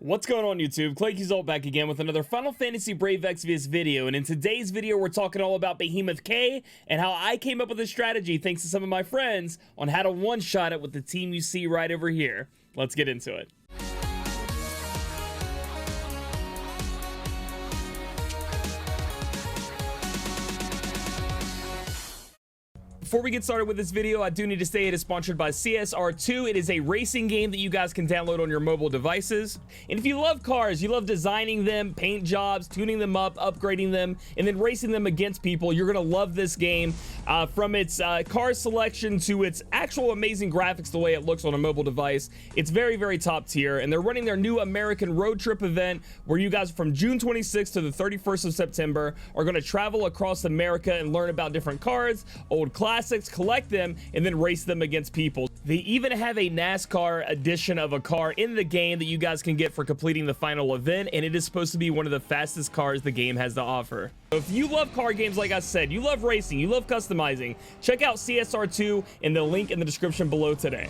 What's going on, YouTube? Claic Yuzolt back again with another Final Fantasy Brave Exvius video, and in today's video we're talking all about Behemoth K and how I came up with a strategy thanks to some of my friends on how to one-shot it with the team you see right over here. Let's get into it. Before we get started with this video, I do need to say it is sponsored by CSR2. It is a racing game that you guys can download on your mobile devices. And if you love cars, you love designing them, paint jobs, tuning them up, upgrading them, and then racing them against people, you're going to love this game. From its car selection to its actual amazing graphics, the way it looks on a mobile device, it's very, very top tier. And they're running their new American road trip event where you guys from June 26th to the 31st of September are going to travel across America and learn about different cars, old classics, collect them, and then race them against people. They even have a NASCAR edition of a car in the game that you guys can get for completing the final event, and it is supposed to be one of the fastest cars the game has to offer. So if you love car games, like I said, you love racing, you love customizing, check out CSR2 in the link in the description below today.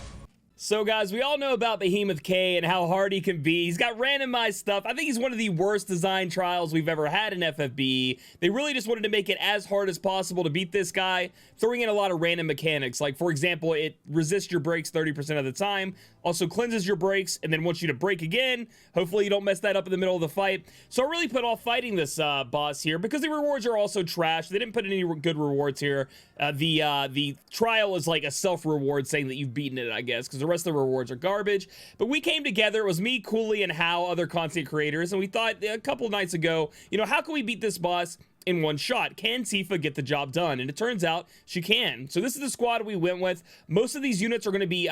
So guys, we all know about Behemoth K and how hard he can be. He's got randomized stuff. I think he's one of the worst design trials we've ever had in FFBE. They really just wanted to make it as hard as possible to beat this guy, throwing in a lot of random mechanics. Like, for example, it resists your brakes 30% of the time, also cleanses your brakes, and then wants you to brake again. Hopefully you don't mess that up in the middle of the fight. So I really put off fighting this boss here because the rewards are also trash. They didn't put any good rewards here. The trial is like a self-reward saying that you've beaten it, I guess, because the rest of the rewards are garbage. But we came together. It was me, Cooley, and How, other content creators, and we thought a couple nights ago, you know, how can we beat this boss in one shot? Can Tifa get the job done? And it turns out she can. So this is the squad we went with. Most of these units are going to be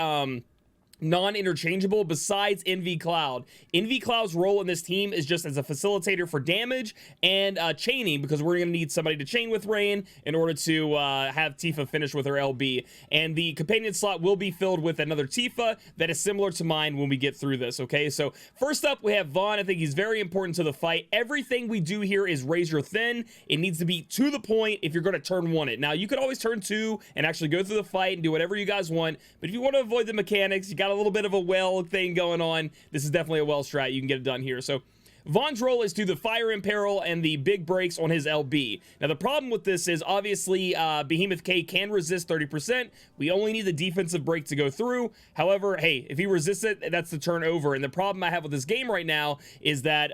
non-interchangeable besides NV Cloud. NV Cloud's role in this team is just as a facilitator for damage and chaining, because we're going to need somebody to chain with Rain in order to have Tifa finish with her LB. And the companion slot will be filled with another Tifa that is similar to mine when we get through this, okay? So first up, we have Vaughn. I think he's very important to the fight. Everything we do here is razor thin. It needs to be to the point if you're going to turn one it. Now, you could always turn two and actually go through the fight and do whatever you guys want, but if you want to avoid the mechanics, you got a little bit of a well thing going on, this is definitely a well strat. You can get it done here. So Vaughn's role is to the fire imperil and the big brakes on his LB. Now the problem with this is obviously Behemoth K can resist 30%. We only need the defensive brake to go through. However, hey, if he resists it, that's the turnover. And the problem I have with this game right now is that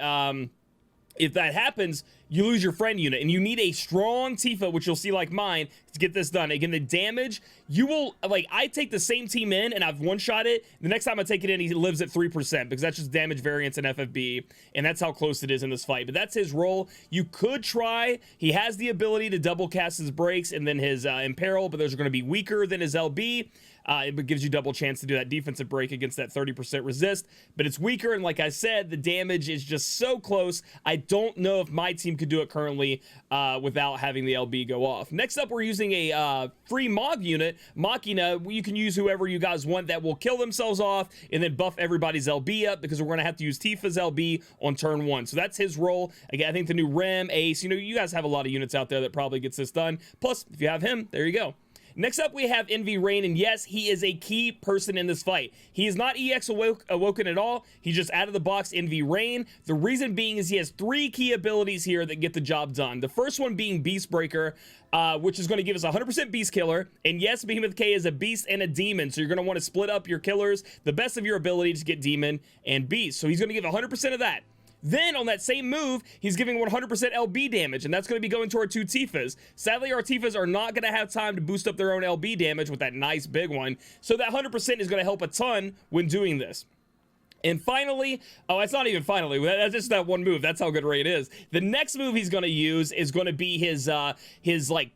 if that happens, you lose your friend unit, and you need a strong Tifa, which you'll see like mine, to get this done. Again, the damage, you will, like, I take the same team in, and I've one-shot it. The next time I take it in, he lives at 3%, because that's just damage variance in FFBE, and that's how close it is in this fight. But that's his role. You could try. He has the ability to double cast his brakes and then his imperil, but those are going to be weaker than his LB. It gives you double chance to do that defensive break against that 30% resist, but it's weaker, and like I said, the damage is just so close. I don't know if my team could do it currently without having the LB go off. Next up, we're using a free Mog unit, Machina. You can use whoever you guys want that will kill themselves off and then buff everybody's LB up, because we're going to have to use Tifa's LB on turn one. So that's his role. Again, I think the new Rem, Ace, you know, you guys have a lot of units out there that probably gets this done. Plus, if you have him, there you go. Next up, we have NV Rain, and yes, he is a key person in this fight. He is not EX awoken at all. He's just out of the box NV Rain. The reason being is he has three key abilities here that get the job done. The first one being Beast Breaker, which is going to give us 100% Beast Killer. And yes, Behemoth K is a Beast and a Demon, so you're going to want to split up your killers, the best of your ability to get Demon and Beast. So he's going to give 100% of that. Then, on that same move, he's giving 100% LB damage, and that's going to be going to our two Tifas. Sadly, our Tifas are not going to have time to boost up their own LB damage with that nice big one, so that 100% is going to help a ton when doing this. And finally, oh, it's not even finally, that's just that one move. That's how good Rain is. The next move he's going to use is going to be his like,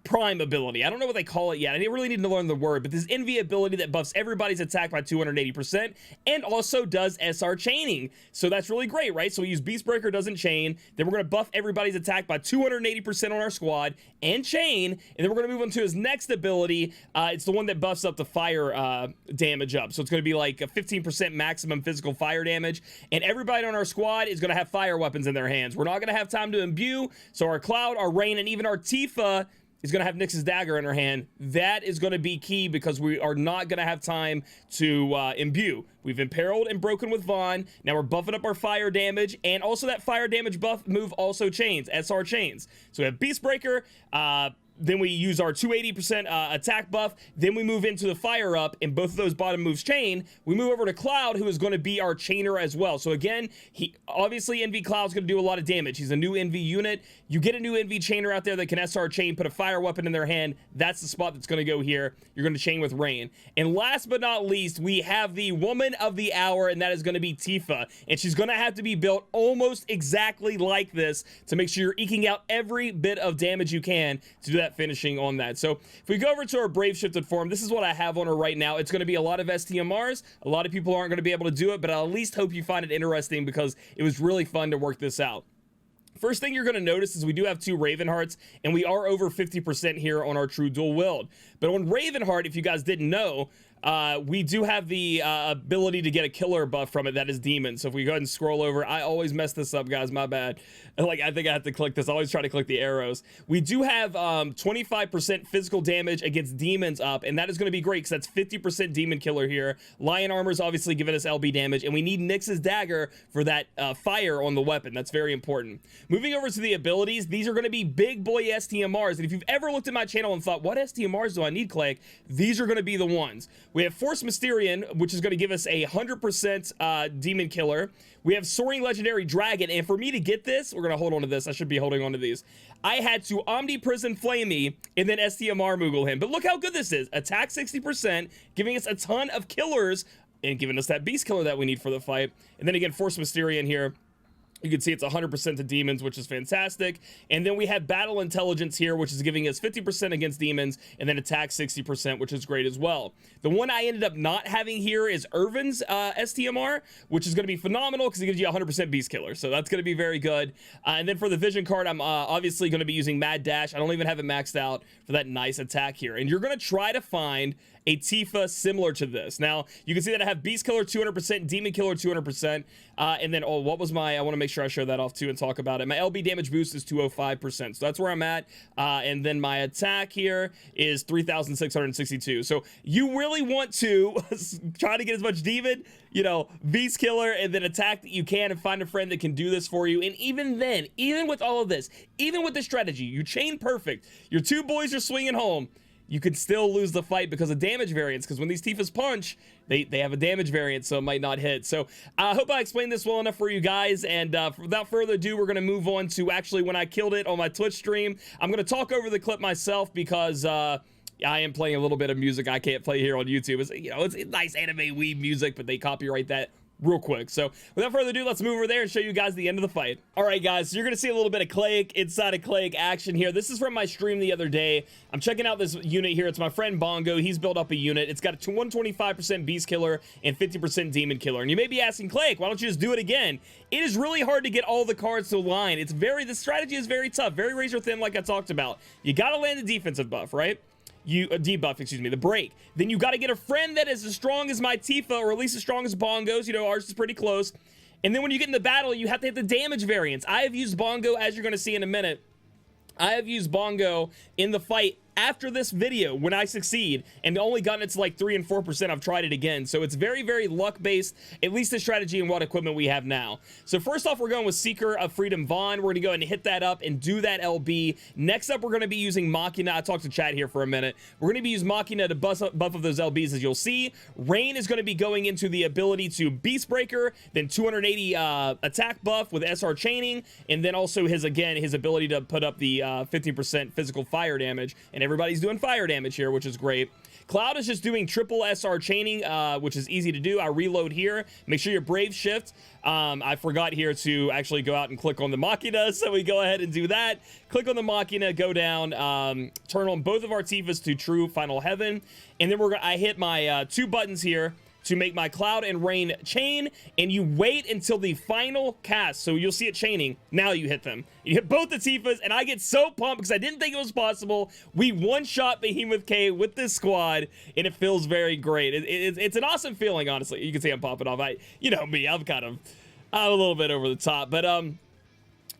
prime ability. I don't know what they call it yet. I really need to learn the word, but this NV ability that buffs everybody's attack by 280% and also does SR chaining. So that's really great, right? So we use Beast Breaker, doesn't chain. Then we're going to buff everybody's attack by 280% on our squad and chain. And then we're going to move on to his next ability. It's the one that buffs up the fire damage up. So it's going to be like a 15% maximum physical fire damage. And everybody on our squad is going to have fire weapons in their hands. We're not going to have time to imbue. So our Cloud, our Rain, and even our Tifa is going to have Nyx's dagger in her hand. That is going to be key because we are not going to have time to imbue. We've imperiled and broken with Vaughn. Now we're buffing up our fire damage, and also that fire damage buff move also chains, SR chains. So we have Beastbreaker, then we use our 280% attack buff, then we move into the fire up, and both of those bottom moves chain. We move over to Cloud, who is going to be our chainer as well. So again, obviously NV Cloud's going to do a lot of damage. He's a new NV unit. You get a new NV chainer out there that can SR chain, put a fire weapon in their hand. That's the spot that's going to go here. You're going to chain with Rain. And last but not least, we have the woman of the hour, and that is going to be Tifa. And she's going to have to be built almost exactly like this to make sure you're eking out every bit of damage you can to do that finishing on that. So if we go over to our Brave Shifted form, this is what I have on her right now. It's going to be a lot of STMRs. A lot of people aren't going to be able to do it, but I at least hope you find it interesting because it was really fun to work this out. First thing you're going to notice is we do have 2 Ravenhearts, and we are over 50% here on our true dual wield. But on Ravenheart, if you guys didn't know, we do have the ability to get a killer buff from it that is demon. So if we go ahead and scroll over, I always mess this up, guys, my bad. Like, I think I have to click this. I always try to click the arrows. We do have 25% physical damage against demons up, and that is going to be great because that's 50% demon killer here. Lion armor is obviously giving us LB damage, and we need Nyx's dagger for that fire on the weapon. That's very important. Moving over to the abilities, these are going to be big boy STMRs, and if you've ever looked at my channel and thought, what STMRs do I need, Claic? These are going to be the ones. We have Force Mysterion, which is going to give us a 100% demon killer. We have Soaring Legendary Dragon, and for me to get this, we're going to hold on to this. I should be holding on to these. I had to Omniprison Flamey and then STMR Moogle him. But look how good this is. Attack 60%, giving us a ton of killers and giving us that beast killer that we need for the fight. And then again, Force Mysterion here. You can see it's 100% to demons, which is fantastic. And then we have Battle Intelligence here, which is giving us 50% against demons, and then attack 60%, which is great as well. The one I ended up not having here is Irvin's STMR, which is going to be phenomenal because it gives you 100% beast killer. So that's going to be very good. And then for the vision card, I'm obviously going to be using Mad Dash. I don't even have it maxed out for that nice attack here. And you're going to try to find a Tifa similar to this. Now, you can see that I have Beast Killer 200%, Demon Killer 200%, and then, oh, what was my, I want to make sure I show that off too and talk about it. My LB damage boost is 205%, so that's where I'm at, and then my attack here is 3,662. So you really want to try to get as much Demon, you know, Beast Killer, and then attack that you can and find a friend that can do this for you. And even then, even with all of this, even with this strategy, you chain perfect, your 2 boys are swinging home, you could still lose the fight because of damage variance, because when these Tifas punch, they have a damage variance, so it might not hit. So I hope I explained this well enough for you guys, and without further ado, we're going to move on to actually when I killed it on my Twitch stream. I'm going to talk over the clip myself because I am playing a little bit of music I can't play here on YouTube. It's, you know, it's nice anime weeb music, but they copyright that real quick. So without further ado, let's move over there and show you guys the end of the fight. All right, guys, so you're gonna see a little bit of Claic inside of Claic action here. This is from my stream the other day. I'm checking out this unit here. It's my friend Bongo. He's built up a unit. It's got a 125% beast killer and 50% demon killer. And you may be asking, Claic, why don't you just do it again? It is really hard to get all the cards to align. The strategy is very tough, very razor thin, like I talked about. You gotta land the defensive buff, right? Debuff, excuse me, the break. Then you got to get a friend that is as strong as my Tifa, or at least as strong as Bongo's. You know, ours is pretty close. And then when you get in the battle, you have to hit the damage variance. I have used Bongo, as you're going to see in a minute. I have used Bongo in the fight after this video when I succeed, and only gotten it to like 3 and 4%. I've tried it again, so it's very, very luck based, at least the strategy and what equipment we have now. So first off, we're going with Seeker of Freedom Vaughn. We're gonna go ahead and hit that up and do that LB. Next up, we're gonna be using Machina. I talked to chat here for a minute. We're gonna be using Machina to buff up those LBs, as you'll see. Rain is gonna be going into the ability to Beast Breaker, then 280 attack buff with SR chaining, and then also his ability to put up the 50% physical fire damage, and everybody's doing fire damage here, which is great. Cloud is just doing triple SR chaining, which is easy to do. I reload here. Make sure your Brave shift. I forgot here to actually go out and click on the Machina, so we go ahead and do that. Click on the Machina, go down, turn on both of our Tifas to True Final Heaven, and then I hit my 2 buttons here to make my Cloud and Rain chain, and you wait until the final cast, so you'll see it chaining. Now you hit them. You hit both the Tifas, and I get so pumped because I didn't think it was possible. We one-shot Behemoth K with this squad, and it feels very great. It's an awesome feeling, honestly. You can see I'm popping off. You know me, I'm a little bit over the top, but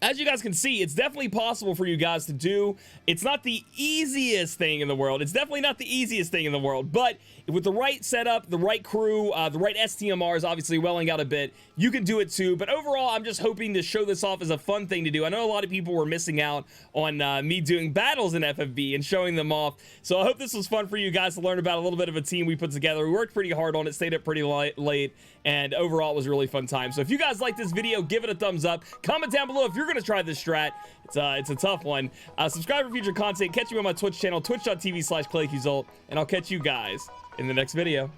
As you guys can see, it's definitely possible for you guys to do. It's not the easiest thing in the world. It's definitely not the easiest thing in the world, but with the right setup, the right crew, the right STMRs, obviously welling out a bit, you can do it too. But overall, I'm just hoping to show this off as a fun thing to do. I know a lot of people were missing out on me doing battles in FFB and showing them off. So I hope this was fun for you guys to learn about a little bit of a team we put together. We worked pretty hard on it, stayed up pretty late, and overall it was a really fun time. So if you guys like this video, give it a thumbs up. Comment down below if you're gonna try this strat. It's a tough one. Subscribe for future content. Catch me on my Twitch channel, twitch.tv/ClaicYuzolt, and I'll catch you guys in the next video.